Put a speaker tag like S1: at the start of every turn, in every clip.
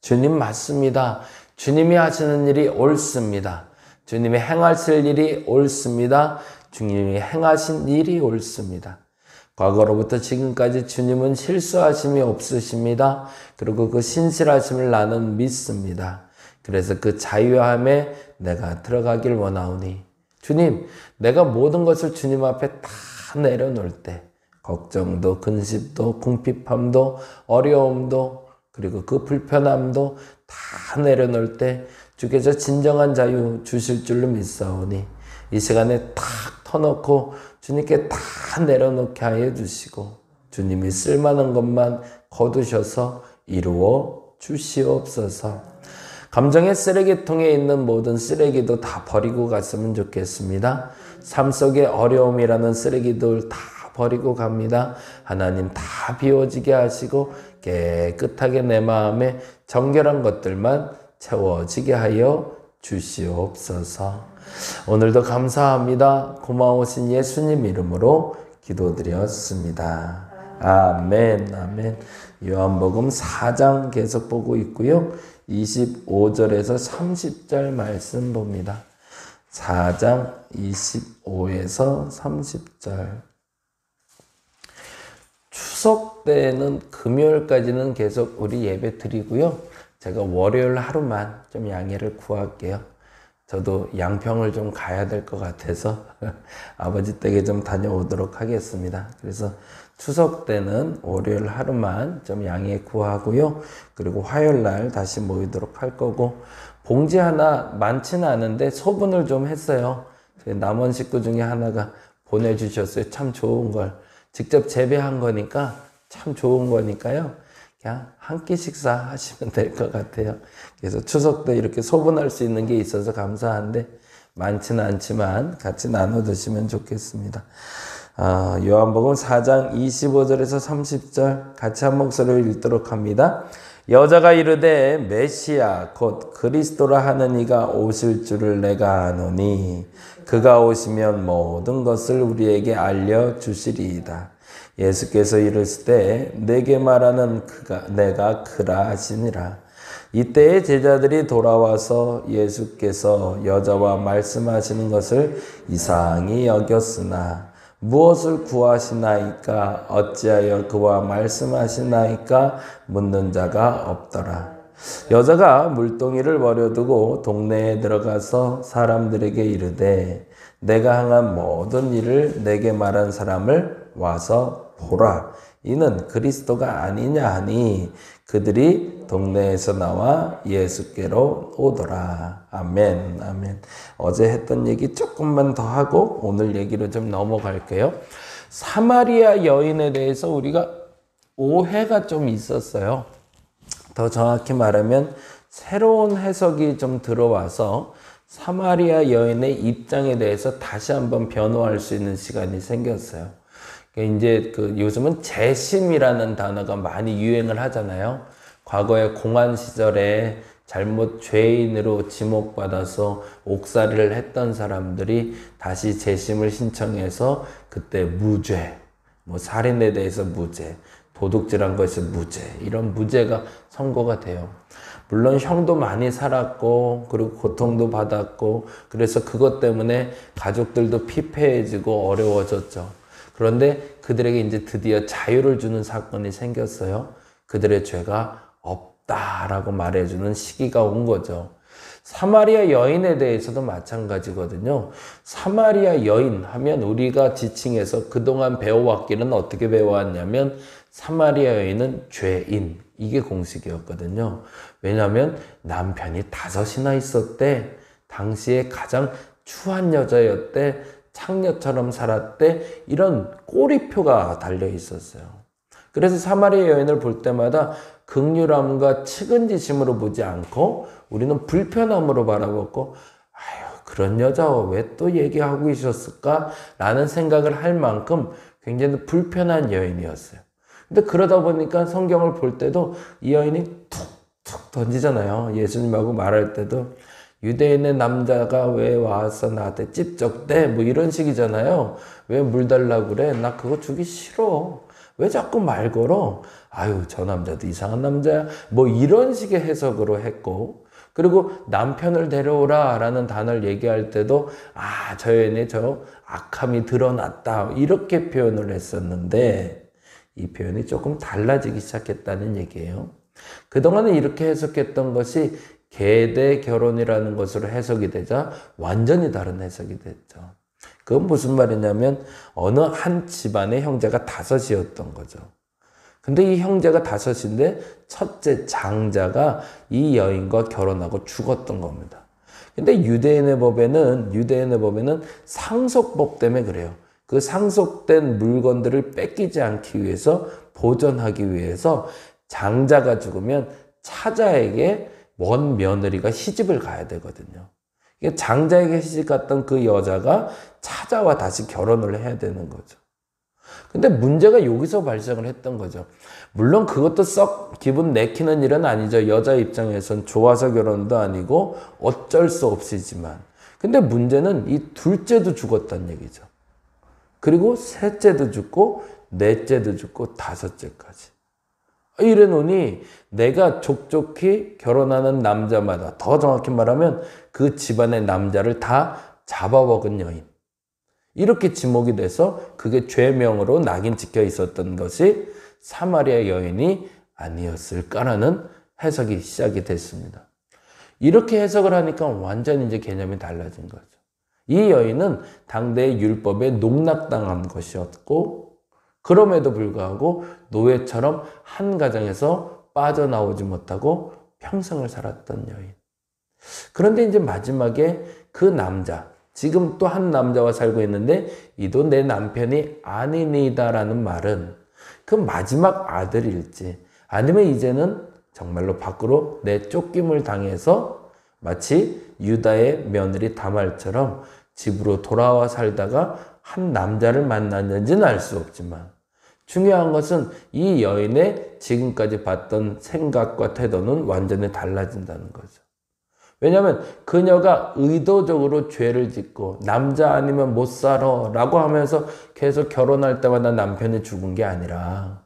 S1: 주님 맞습니다. 주님이 하시는 일이 옳습니다. 주님이 행하실 일이 옳습니다. 주님이 행하신 일이 옳습니다. 과거로부터 지금까지 주님은 실수하심이 없으십니다. 그리고 그 신실하심을 나는 믿습니다. 그래서 그 자유함에 내가 들어가길 원하오니 주님, 내가 모든 것을 주님 앞에 다 내려놓을 때 걱정도 근심도 궁핍함도 어려움도 그리고 그 불편함도 다 내려놓을 때 주께서 진정한 자유 주실 줄로 믿사오니 이 시간에 탁 터놓고 주님께 다 내려놓게 하여 주시고 주님이 쓸만한 것만 거두셔서 이루어 주시옵소서. 감정의 쓰레기통에 있는 모든 쓰레기도 다 버리고 갔으면 좋겠습니다. 삶 속의 어려움이라는 쓰레기들 다 버리고 갑니다. 하나님 다 비워지게 하시고 깨끗하게 내 마음에 정결한 것들만 채워지게 하여 주시옵소서. 오늘도 감사합니다. 고마우신 예수님 이름으로 기도드렸습니다. 아멘, 아멘. 요한복음 4장 계속 보고 있고요. 25절에서 30절 말씀 봅니다. 4장 25에서 30절. 추석 때는 금요일까지는 계속 우리 예배 드리고요. 제가 월요일 하루만 좀 양해를 구할게요. 저도 양평을 좀 가야 될 것 같아서 아버지 댁에 좀 다녀오도록 하겠습니다. 그래서 추석 때는 월요일 하루만 좀 양해 구하고요. 그리고 화요일 날 다시 모이도록 할 거고, 봉지 하나 많지는 않은데 소분을 좀 했어요. 남원 식구 중에 하나가 보내주셨어요. 참 좋은 걸. 직접 재배한 거니까 참 좋은 거니까요. 그냥 한 끼 식사하시면 될 것 같아요. 그래서 추석 때 이렇게 소분할 수 있는 게 있어서 감사한데 많지는 않지만 같이 나눠 드시면 좋겠습니다. 요한복음 4장 25절에서 30절 같이 한 목소리로 읽도록 합니다. 여자가 이르되 메시아 곧 그리스도라 하는 이가 오실 줄을 내가 아노니 그가 오시면 모든 것을 우리에게 알려주시리이다. 예수께서 이르시되 내게 말하는 내가 그라 하시니라. 이때에 제자들이 돌아와서 예수께서 여자와 말씀하시는 것을 이상히 여겼으나 무엇을 구하시나이까 어찌하여 그와 말씀하시나이까 묻는 자가 없더라. 여자가 물동이를 버려두고 동네에 들어가서 사람들에게 이르되 내가 행한 모든 일을 내게 말한 사람을 와서 보라. 이는 그리스도가 아니냐 하니 그들이 동네에서 나와 예수께로 오더라. 아멘, 아멘. 어제 했던 얘기 조금만 더 하고 오늘 얘기로 좀 넘어갈게요. 사마리아 여인에 대해서 우리가 오해가 좀 있었어요. 더 정확히 말하면 새로운 해석이 좀 들어와서 사마리아 여인의 입장에 대해서 다시 한번 변호할 수 있는 시간이 생겼어요. 이제 요즘은 재심이라는 단어가 많이 유행을 하잖아요. 과거에 공안 시절에 잘못 죄인으로 지목받아서 옥살이를 했던 사람들이 다시 재심을 신청해서 그때 무죄, 살인에 대해서 무죄, 도둑질한 것이 무죄, 이런 무죄가 선고가 돼요. 물론 형도 많이 살았고 그리고 고통도 받았고 그래서 그것 때문에 가족들도 피폐해지고 어려워졌죠. 그런데 그들에게 이제 드디어 자유를 주는 사건이 생겼어요. 그들의 죄가 없다라고 말해주는 시기가 온 거죠. 사마리아 여인에 대해서도 마찬가지거든요. 사마리아 여인 하면 우리가 지칭해서 그동안 배워왔기는 어떻게 배워왔냐면 사마리아 여인은 죄인, 이게 공식이었거든요. 왜냐하면 남편이 5이나 있었대. 당시에 가장 추한 여자였대. 창녀처럼 살았대. 이런 꼬리표가 달려 있었어요. 그래서 사마리아 여인을 볼 때마다 긍휼함과 측은지심으로 보지 않고 우리는 불편함으로 바라보고 아유 그런 여자 왜 또 얘기하고 있었을까? 라는 생각을 할 만큼 굉장히 불편한 여인이었어요. 근데 그러다 보니까 성경을 볼 때도 이 여인이 툭툭 던지잖아요. 예수님하고 말할 때도 유대인의 남자가 왜 와서 나한테 찝적대? 이런 식이잖아요. 왜 물 달라고 그래? 나 그거 주기 싫어. 왜 자꾸 말 걸어? 아유, 저 남자도 이상한 남자야. 뭐 이런 식의 해석으로 했고, 그리고 남편을 데려오라 라는 단어를 얘기할 때도 아, 저 여인의 저 악함이 드러났다 이렇게 표현을 했었는데 이 표현이 조금 달라지기 시작했다는 얘기예요. 그동안은 이렇게 해석했던 것이 계대 결혼이라는 것으로 해석이 되자 완전히 다른 해석이 됐죠. 그건 무슨 말이냐면 어느 한 집안의 형제가 5이었던 거죠. 근데 이 형제가 5인데 첫째 장자가 이 여인과 결혼하고 죽었던 겁니다. 근데 유대인의 법에는 상속법 때문에 그래요. 그 상속된 물건들을 뺏기지 않기 위해서 보존하기 위해서 장자가 죽으면 차자에게 원 며느리가 시집을 가야 되거든요. 장자에게 시집 갔던 그 여자가 차자와 다시 결혼을 해야 되는 거죠. 근데 문제가 여기서 발생을 했던 거죠. 물론 그것도 썩 기분 내키는 일은 아니죠. 여자 입장에선 좋아서 결혼도 아니고 어쩔 수 없이지만. 근데 문제는 이 둘째도 죽었다는 얘기죠. 그리고 셋째도 죽고 넷째도 죽고 5째까지. 이래 놓으니 내가 족족히 결혼하는 남자마다, 더 정확히 말하면 그 집안의 남자를 다 잡아먹은 여인. 이렇게 지목이 돼서 그게 죄명으로 낙인 찍혀 있었던 것이 사마리아 여인이 아니었을까라는 해석이 시작이 됐습니다. 이렇게 해석을 하니까 완전히 이제 개념이 달라진 거죠. 이 여인은 당대의 율법에 농락당한 것이었고, 그럼에도 불구하고 노예처럼 한 가정에서 빠져나오지 못하고 평생을 살았던 여인. 그런데 이제 마지막에 그 남자, 지금 또 한 남자와 살고 있는데 이도 내 남편이 아니니다라는 말은 그 마지막 아들일지 아니면 이제는 정말로 밖으로 내쫓김을 당해서 마치 유다의 며느리 다말처럼 집으로 돌아와 살다가 한 남자를 만났는지는 알 수 없지만 중요한 것은 이 여인의 지금까지 봤던 생각과 태도는 완전히 달라진다는 거죠. 왜냐하면 그녀가 의도적으로 죄를 짓고 남자 아니면 못 살아 라고 하면서 계속 결혼할 때마다 남편이 죽은 게 아니라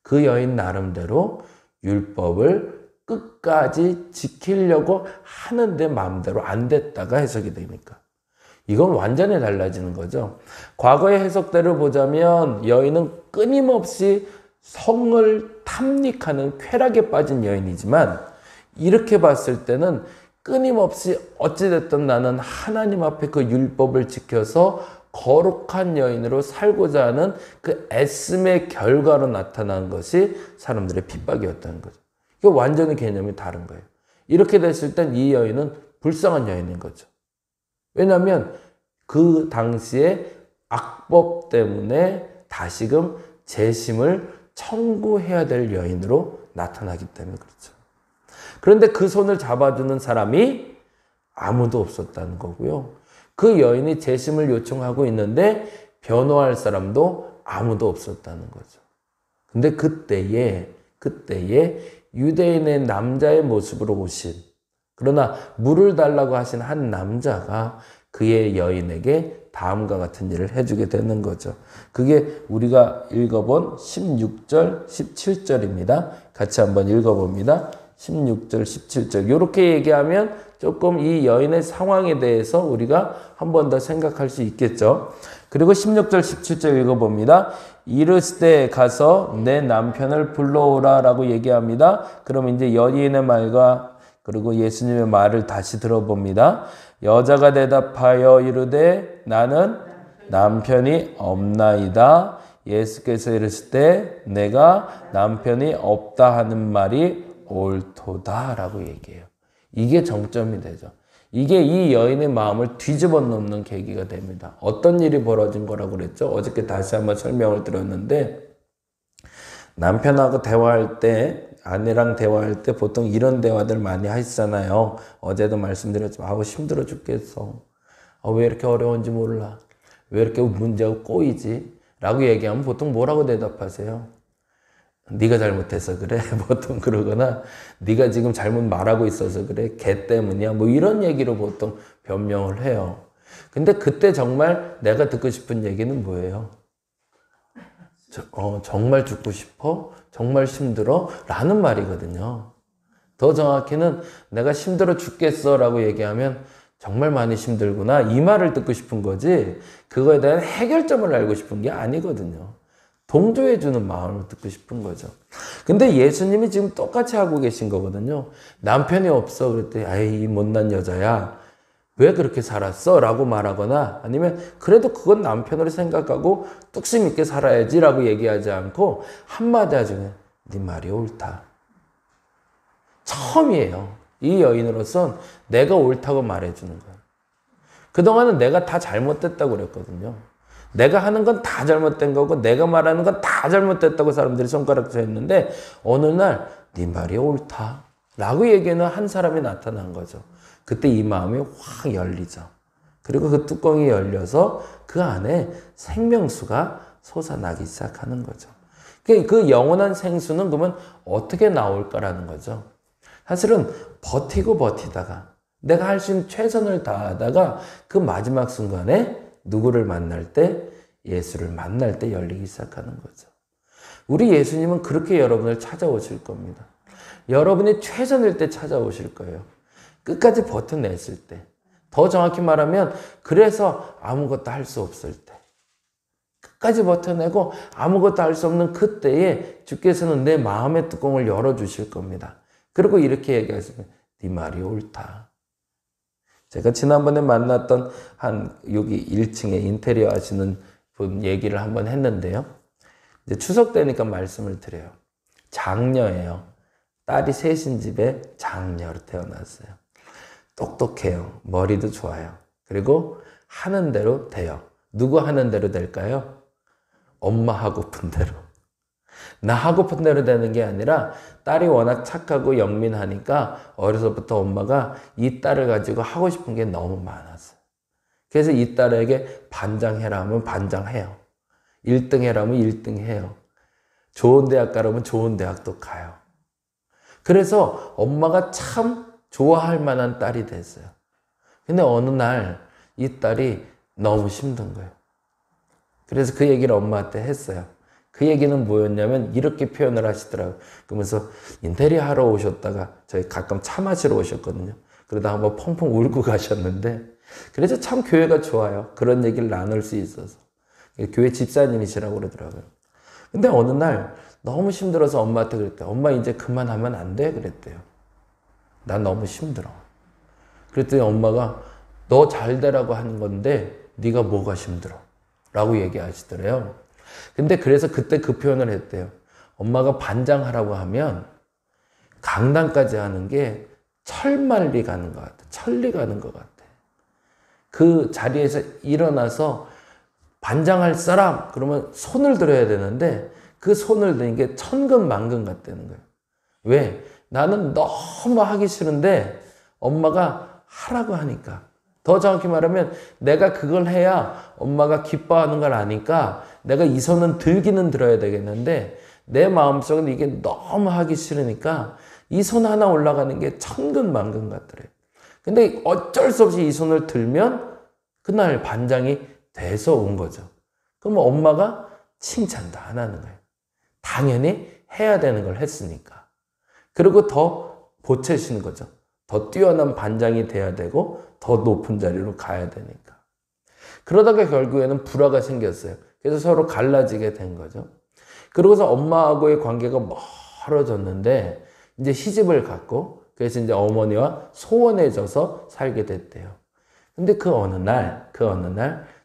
S1: 그 여인 나름대로 율법을 끝까지 지키려고 하는데 마음대로 안 됐다가 해석이 되니까 이건 완전히 달라지는 거죠. 과거의 해석대로 보자면 여인은 끊임없이 성을 탐닉하는 쾌락에 빠진 여인이지만 이렇게 봤을 때는 끊임없이 어찌됐든 나는 하나님 앞에 그 율법을 지켜서 거룩한 여인으로 살고자 하는 그 애씀의 결과로 나타난 것이 사람들의 핍박이었다는 거죠. 이거 완전히 개념이 다른 거예요. 이렇게 됐을 땐 이 여인은 불쌍한 여인인 거죠. 왜냐하면 그 당시에 악법 때문에 다시금 재심을 청구해야 될 여인으로 나타나기 때문에 그렇죠. 그런데 그 손을 잡아주는 사람이 아무도 없었다는 거고요. 그 여인이 재심을 요청하고 있는데 변호할 사람도 아무도 없었다는 거죠. 근데 그때에 유대인의 남자의 모습으로 오신, 그러나 물을 달라고 하신 한 남자가 그의 여인에게 다음과 같은 일을 해주게 되는 거죠. 그게 우리가 읽어본 16절, 17절입니다. 같이 한번 읽어봅니다. 16절, 17절. 이렇게 얘기하면 조금 이 여인의 상황에 대해서 우리가 한 번 더 생각할 수 있겠죠. 그리고 16절, 17절 읽어봅니다. 이르시되 가서 내 남편을 불러오라 라고 얘기합니다. 그럼 이제 여인의 말과 그리고 예수님의 말을 다시 들어봅니다. 여자가 대답하여 이르되 나는 남편이 없나이다. 예수께서 이르시되 내가 남편이 없다 하는 말이 옳도다 라고 얘기해요. 이게 정점이 되죠. 이게 이 여인의 마음을 뒤집어 놓는 계기가 됩니다. 어떤 일이 벌어진 거라고 그랬죠? 어저께 다시 한번 설명을 드렸는데 남편하고 대화할 때, 아내랑 대화할 때 보통 이런 대화들 많이 하시잖아요. 어제도 말씀드렸지만 아우 힘들어 죽겠어. 왜 이렇게 어려운지 몰라. 왜 이렇게 문제가 꼬이지? 라고 얘기하면 보통 뭐라고 대답하세요? 네가 잘못해서 그래. 보통 그러거나 네가 지금 잘못 말하고 있어서 그래. 걔 때문이야. 뭐 이런 얘기로 보통 변명을 해요. 근데 그때 정말 내가 듣고 싶은 얘기는 뭐예요? 정말 죽고 싶어? 정말 힘들어? 라는 말이거든요. 더 정확히는 내가 힘들어 죽겠어 라고 얘기하면 정말 많이 힘들구나 이 말을 듣고 싶은 거지 그거에 대한 해결점을 알고 싶은 게 아니거든요. 동조해주는 마음을 듣고 싶은 거죠. 근데 예수님이 지금 똑같이 하고 계신 거거든요. 남편이 없어 그랬더니 아이 못난 여자야 왜 그렇게 살았어? 라고 말하거나 아니면 그래도 그건 남편으로 생각하고 뚝심 있게 살아야지 라고 얘기하지 않고 한마디 하죠. 네 말이 옳다. 처음이에요. 이 여인으로선 내가 옳다고 말해주는 거예요. 그동안은 내가 다 잘못됐다고 그랬거든요. 내가 하는 건 다 잘못된 거고 내가 말하는 건 다 잘못됐다고 사람들이 손가락질 했는데 어느 날 네 말이 옳다 라고 얘기하는 한 사람이 나타난 거죠. 그때 이 마음이 확 열리죠. 그리고 그 뚜껑이 열려서 그 안에 생명수가 솟아나기 시작하는 거죠. 그 영원한 생수는 그러면 어떻게 나올까라는 거죠. 사실은 버티고 버티다가 내가 할 수 있는 최선을 다하다가 그 마지막 순간에 누구를 만날 때? 예수를 만날 때 열리기 시작하는 거죠. 우리 예수님은 그렇게 여러분을 찾아오실 겁니다. 여러분이 최선일 때 찾아오실 거예요. 끝까지 버텨냈을 때. 더 정확히 말하면 그래서 아무것도 할 수 없을 때. 끝까지 버텨내고 아무것도 할 수 없는 그때에 주께서는 내 마음의 뚜껑을 열어주실 겁니다. 그리고 이렇게 얘기하시면 네 말이 옳다. 제가 지난번에 만났던 여기 1층에 인테리어 하시는 분 얘기를 한번 했는데요. 이제 추석 때니까 말씀을 드려요. 장녀예요. 딸이 셋인 집에 장녀로 태어났어요. 똑똑해요. 머리도 좋아요. 그리고 하는 대로 돼요. 누구 하는 대로 될까요? 엄마 하고픈 대로. 나 하고픈 대로 되는 게 아니라 딸이 워낙 착하고 영민하니까 어려서부터 엄마가 이 딸을 가지고 하고 싶은 게 너무 많았어요. 그래서 이 딸에게 반장해라 하면 반장해요. 1등 해라 하면 1등 해요. 좋은 대학 가라면 좋은 대학도 가요. 그래서 엄마가 참 좋아할 만한 딸이 됐어요. 근데 어느 날 이 딸이 너무 힘든 거예요. 그래서 그 얘기를 엄마한테 했어요. 그 얘기는 뭐였냐면 이렇게 표현을 하시더라고요. 그러면서 인테리어 하러 오셨다가 저희 가끔 차 마시러 오셨거든요. 그러다 한번 펑펑 울고 가셨는데 그래서 참 교회가 좋아요. 그런 얘기를 나눌 수 있어서. 교회 집사님이시라고 그러더라고요. 근데 어느 날 너무 힘들어서 엄마한테 그랬대요. 엄마 이제 그만하면 안 돼? 그랬대요. 난 너무 힘들어. 그랬더니 엄마가 너 잘 되라고 하는 건데 네가 뭐가 힘들어? 라고 얘기하시더래요. 근데 그래서 그때 그 표현을 했대요. 엄마가 반장하라고 하면 강당까지 하는 게 철만리 가는 것 같아. 천리 가는 것 같아. 그 자리에서 일어나서 반장할 사람 그러면 손을 들어야 되는데 그 손을 드는 게 천근만근 같다는 거예요. 왜? 나는 너무 하기 싫은데 엄마가 하라고 하니까. 더 정확히 말하면 내가 그걸 해야 엄마가 기뻐하는 걸 아니까 내가 이 손은 들기는 들어야 되겠는데 내 마음속은 이게 너무 하기 싫으니까 이 손 하나 올라가는 게 천근만근 같더래요. 근데 어쩔 수 없이 이 손을 들면 그날 반장이 돼서 온 거죠. 그럼 엄마가 칭찬도 안 하는 거예요. 당연히 해야 되는 걸 했으니까. 그리고 더 보채시는 거죠. 더 뛰어난 반장이 돼야 되고 더 높은 자리로 가야 되니까. 그러다가 결국에는 불화가 생겼어요. 그래서 서로 갈라지게 된 거죠. 그러고서 엄마하고의 관계가 멀어졌는데 이제 시집을 갔고 그래서 이제 어머니와 소원해져서 살게 됐대요. 근데 그 어느 날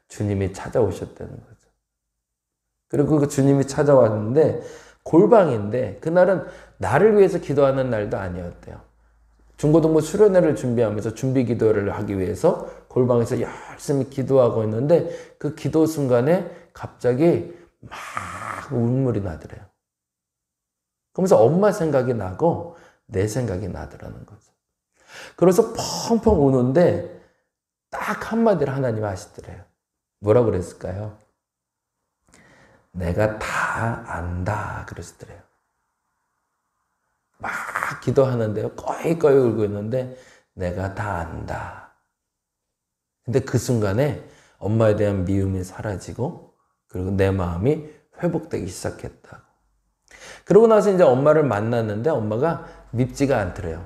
S1: 주님이 찾아오셨다는 거죠. 그리고 그 주님이 찾아왔는데 골방인데 그날은 나를 위해서 기도하는 날도 아니었대요. 중고등부 수련회를 준비하면서 준비 기도를 하기 위해서 골방에서 열심히 기도하고 있는데 그 기도 순간에 갑자기 막 눈물이 나더래요. 그러면서 엄마 생각이 나고 내 생각이 나더라는 거죠. 그래서 펑펑 우는데 딱 한마디를 하나님 하시더래요. 뭐라고 그랬을까요? 내가 다 안다 그러시더래요. 막 기도하는데요. 꺼이꺼이 울고 있는데 내가 다 안다. 근데 그 순간에 엄마에 대한 미움이 사라지고 그리고 내 마음이 회복되기 시작했다고. 그러고 나서 이제 엄마를 만났는데 엄마가 밉지가 않더래요.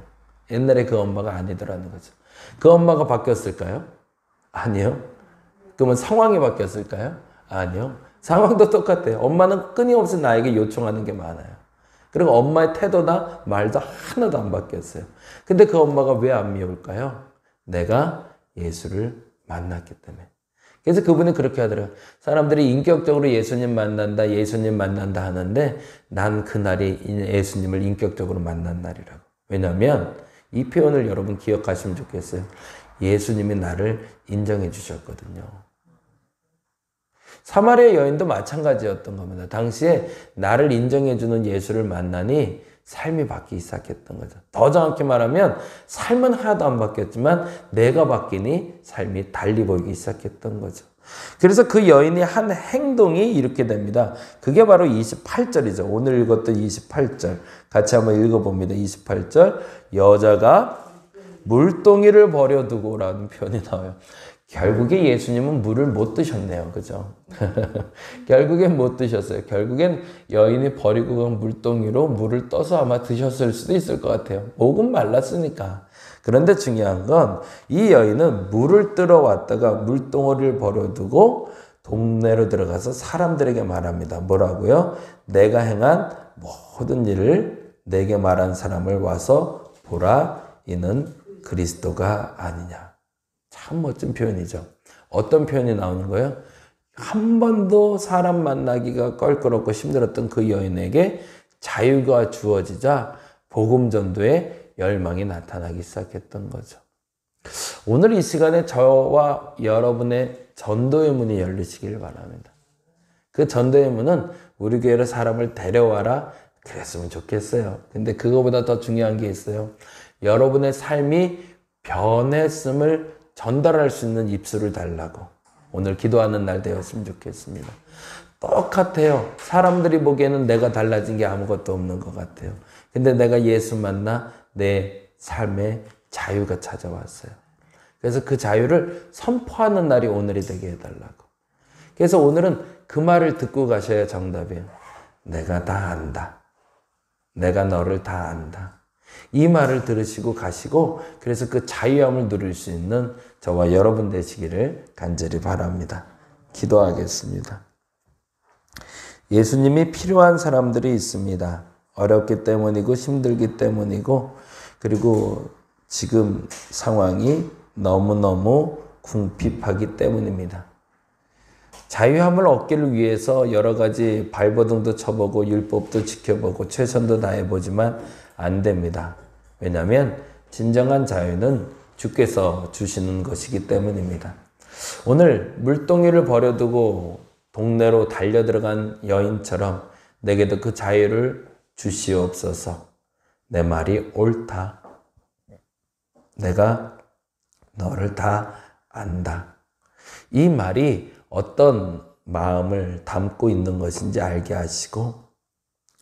S1: 옛날에 그 엄마가 아니더라는 거죠. 그 엄마가 바뀌었을까요? 아니요. 그러면 상황이 바뀌었을까요? 아니요. 상황도 똑같아요. 엄마는 끊임없이 나에게 요청하는 게 많아요. 그리고 엄마의 태도나 말도 하나도 안 바뀌었어요. 근데 그 엄마가 왜 안 미울까요? 내가 예수를 만났기 때문에. 그래서 그분이 그렇게 하더라고요. 사람들이 인격적으로 예수님 만난다 하는데 난 그날이 예수님을 인격적으로 만난 날이라고. 왜냐하면 이 표현을 여러분 기억하시면 좋겠어요. 예수님이 나를 인정해 주셨거든요. 사마리아 여인도 마찬가지였던 겁니다. 당시에 나를 인정해 주는 예수를 만나니 삶이 바뀌기 시작했던 거죠. 더 정확히 말하면 삶은 하나도 안 바뀌었지만 내가 바뀌니 삶이 달리 보이기 시작했던 거죠. 그래서 그 여인이 한 행동이 이렇게 됩니다. 그게 바로 28절이죠. 오늘 읽었던 28절. 같이 한번 읽어봅니다. 28절. 여자가 물동이를 버려두고 라는 표현이 나와요. 결국에 예수님은 물을 못 드셨네요. 그죠? 결국엔 못 드셨어요. 결국엔 여인이 버리고 간 물동이로 물을 떠서 아마 드셨을 수도 있을 것 같아요. 목은 말랐으니까. 그런데 중요한 건 이 여인은 물을 뜨러 왔다가 물동이를 버려두고 동네로 들어가서 사람들에게 말합니다. 뭐라고요? 내가 행한 모든 일을 내게 말한 사람을 와서 보라. 이는 그리스도가 아니냐. 참 멋진 표현이죠. 어떤 표현이 나오는 거예요? 한 번도 사람 만나기가 껄끄럽고 힘들었던 그 여인에게 자유가 주어지자 복음 전도의 열망이 나타나기 시작했던 거죠. 오늘 이 시간에 저와 여러분의 전도의 문이 열리시길 바랍니다. 그 전도의 문은 우리 교회로 사람을 데려와라 그랬으면 좋겠어요. 근데 그거보다 더 중요한 게 있어요. 여러분의 삶이 변했음을 전달할 수 있는 입술을 달라고 오늘 기도하는 날 되었으면 좋겠습니다. 똑같아요. 사람들이 보기에는 내가 달라진 게 아무것도 없는 것 같아요. 근데 내가 예수 만나 내 삶에 자유가 찾아왔어요. 그래서 그 자유를 선포하는 날이 오늘이 되게 해달라고. 그래서 오늘은 그 말을 듣고 가셔야 정답이에요. 내가 다 안다. 내가 너를 다 안다. 이 말을 들으시고 가시고 그래서 그 자유함을 누릴 수 있는 저와 여러분 되시기를 간절히 바랍니다. 기도하겠습니다. 예수님이 필요한 사람들이 있습니다. 어렵기 때문이고 힘들기 때문이고 그리고 지금 상황이 너무너무 궁핍하기 때문입니다. 자유함을 얻기를 위해서 여러 가지 발버둥도 쳐보고 율법도 지켜보고 최선도 다해보지만 안 됩니다. 왜냐하면 진정한 자유는 주께서 주시는 것이기 때문입니다. 오늘 물동이를 버려두고 동네로 달려들어간 여인처럼 내게도 그 자유를 주시옵소서. 내 말이 옳다. 내가 너를 다 안다. 이 말이 어떤 마음을 담고 있는 것인지 알게 하시고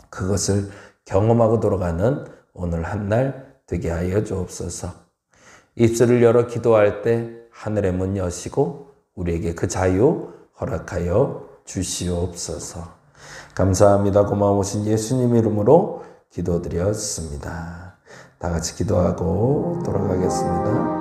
S1: 그것을 경험하고 돌아가는 오늘 한 날 되게 하여 주옵소서. 입술을 열어 기도할 때 하늘의 문 여시고 우리에게 그 자유 허락하여 주시옵소서. 감사합니다. 고마우신 예수님 이름으로 기도드렸습니다. 다 같이 기도하고 돌아가겠습니다.